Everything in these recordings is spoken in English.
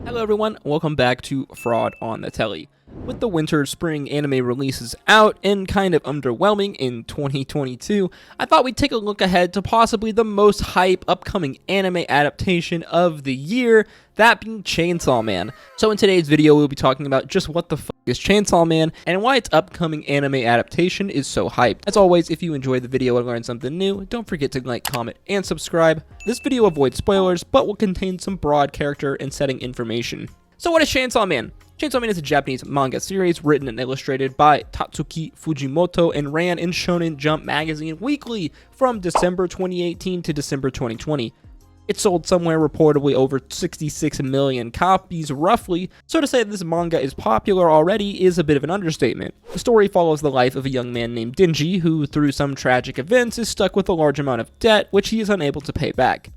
Hello everyone, welcome back to Fraud on the Telly. With the winter-spring anime releases out and kind of underwhelming in 2022, I thought we'd take a look ahead to possibly the most hype upcoming anime adaptation of the year, that being Chainsaw Man. So in today's video, we'll be talking about just what the fuck is Chainsaw Man and why its upcoming anime adaptation is so hyped. As always, if you enjoyed the video and learned something new, don't forget to like, comment, and subscribe. This video avoids spoilers, but will contain some broad character and setting information. So what is Chainsaw Man? Chainsaw Man is a Japanese manga series written and illustrated by Tatsuki Fujimoto and ran in Shonen Jump magazine weekly from December 2018 to December 2020. It sold somewhere reportedly over 66 million copies roughly, so to say this manga is popular already is a bit of an understatement. The story follows the life of a young man named Denji who, through some tragic events, is stuck with a large amount of debt which he is unable to pay back.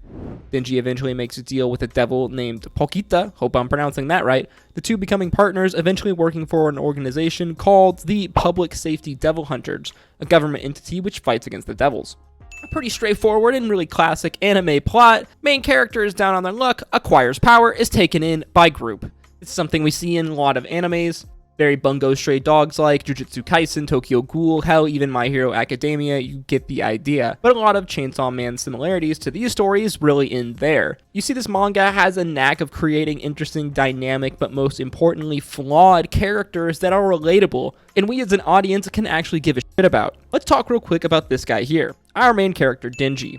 Denji eventually makes a deal with a devil named Pochita, hope I'm pronouncing that right, the two becoming partners, eventually working for an organization called the Public Safety Devil Hunters, a government entity which fights against the devils. A pretty straightforward and really classic anime plot. Main character is down on their luck, acquires power, is taken in by group. It's something we see in a lot of animes. Very Bungo Stray Dogs like Jujutsu Kaisen, Tokyo Ghoul, hell, even My Hero Academia, you get the idea. But a lot of Chainsaw Man similarities to these stories really in there. You see, this manga has a knack of creating interesting, dynamic, but most importantly, flawed characters that are relatable, and we as an audience can actually give a shit about. Let's talk real quick about this guy here, our main character, Denji.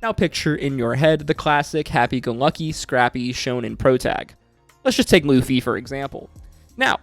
Now picture in your head the classic happy-go-lucky, scrappy shonen protag. Let's just take Luffy for example. Now,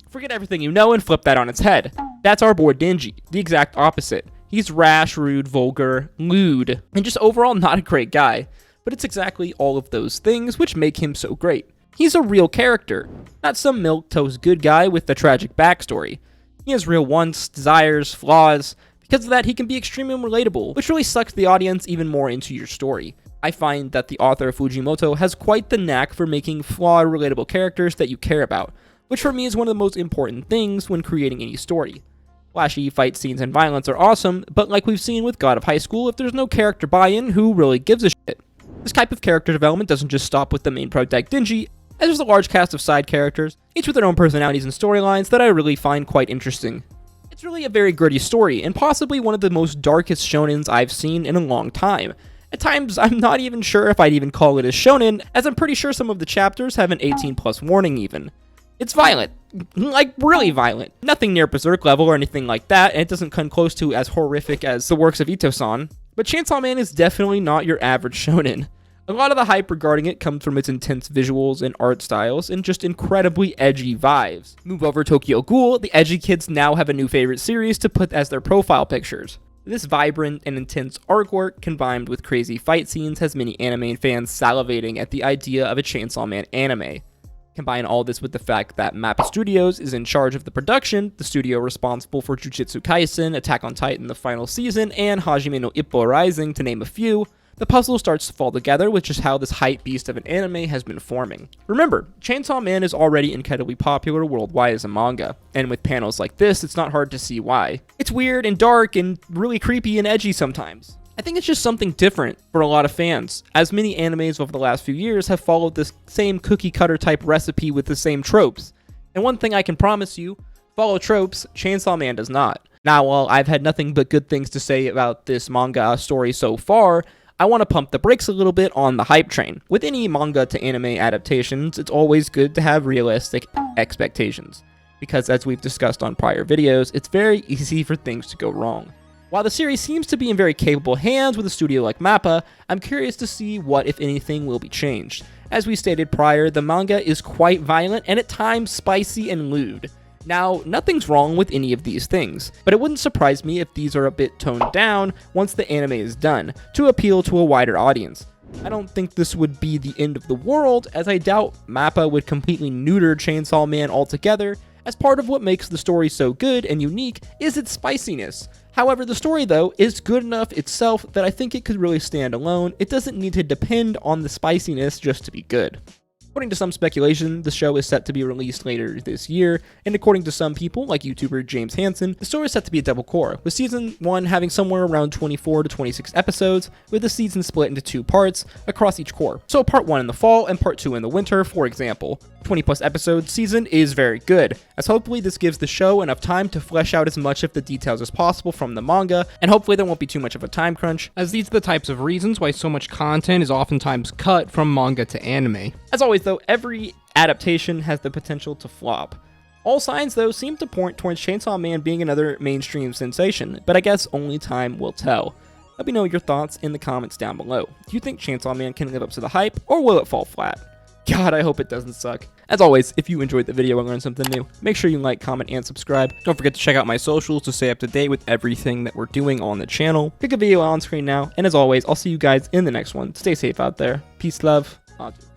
forget everything you know and flip that on its head. That's our boy Denji, the exact opposite. He's rash, rude, vulgar, lewd, and just overall not a great guy. But it's exactly all of those things which make him so great. He's a real character, not some milquetoast good guy with a tragic backstory. He has real wants, desires, flaws. Because of that, he can be extremely relatable, which really sucks the audience even more into your story. I find that the author Fujimoto has quite the knack for making flawed, relatable characters that you care about, which for me is one of the most important things when creating any story. Flashy fight scenes and violence are awesome, but like we've seen with God of High School, if there's no character buy-in, who really gives a shit? This type of character development doesn't just stop with the main protag Denji, as there's a large cast of side characters, each with their own personalities and storylines that I really find quite interesting. It's really a very gritty story, and possibly one of the most darkest shonens I've seen in a long time. At times, I'm not even sure if I'd even call it a shonen, as I'm pretty sure some of the chapters have an 18+ warning even. It's violent. Like, really violent. Nothing near Berserk level or anything like that, and it doesn't come close to as horrific as the works of Ito-san. But Chainsaw Man is definitely not your average shonen. A lot of the hype regarding it comes from its intense visuals and art styles and just incredibly edgy vibes. Move over Tokyo Ghoul, the edgy kids now have a new favorite series to put as their profile pictures. This vibrant and intense artwork combined with crazy fight scenes has many anime fans salivating at the idea of a Chainsaw Man anime. Combine all this with the fact that MAPPA Studios is in charge of the production, the studio responsible for Jujutsu Kaisen, Attack on Titan the final season, and Hajime no Ippo Rising to name a few, the puzzle starts to fall together, which is how this hype beast of an anime has been forming. Remember, Chainsaw Man is already incredibly popular worldwide as a manga, and with panels like this, it's not hard to see why. It's weird and dark and really creepy and edgy sometimes. I think it's just something different for a lot of fans, as many animes over the last few years have followed this same cookie-cutter type recipe with the same tropes. And one thing I can promise you, follow tropes, Chainsaw Man does not. Now, while I've had nothing but good things to say about this manga story so far, I want to pump the brakes a little bit on the hype train. With any manga to anime adaptations, it's always good to have realistic expectations, because as we've discussed on prior videos, it's very easy for things to go wrong. While the series seems to be in very capable hands with a studio like MAPPA, I'm curious to see what, if anything, will be changed. As we stated prior, the manga is quite violent and at times spicy and lewd. Now, nothing's wrong with any of these things, but it wouldn't surprise me if these are a bit toned down once the anime is done, to appeal to a wider audience. I don't think this would be the end of the world, as I doubt MAPPA would completely neuter Chainsaw Man altogether, as part of what makes the story so good and unique is its spiciness. However, the story, though, is good enough itself that I think it could really stand alone. It doesn't need to depend on the spiciness just to be good. According to some speculation, the show is set to be released later this year, and according to some people, like YouTuber James Hansen, the story is set to be a double core, with season 1 having somewhere around 24 to 26 episodes, with the season split into 2 parts across each core. So part 1 in the fall and part 2 in the winter, for example. 20 plus episode season is very good, as hopefully this gives the show enough time to flesh out as much of the details as possible from the manga, and hopefully there won't be too much of a time crunch, as these are the types of reasons why so much content is oftentimes cut from manga to anime. As always though, every adaptation has the potential to flop. All signs though seem to point towards Chainsaw Man being another mainstream sensation, but I guess only time will tell. Let me know your thoughts in the comments down below. Do you think Chainsaw Man can live up to the hype, or will it fall flat? God, I hope it doesn't suck. As always, if you enjoyed the video and learned something new, make sure you like, comment, and subscribe. Don't forget to check out my socials to stay up to date with everything that we're doing on the channel. Click a video on screen now, and as always, I'll see you guys in the next one. Stay safe out there. Peace, love, adieu.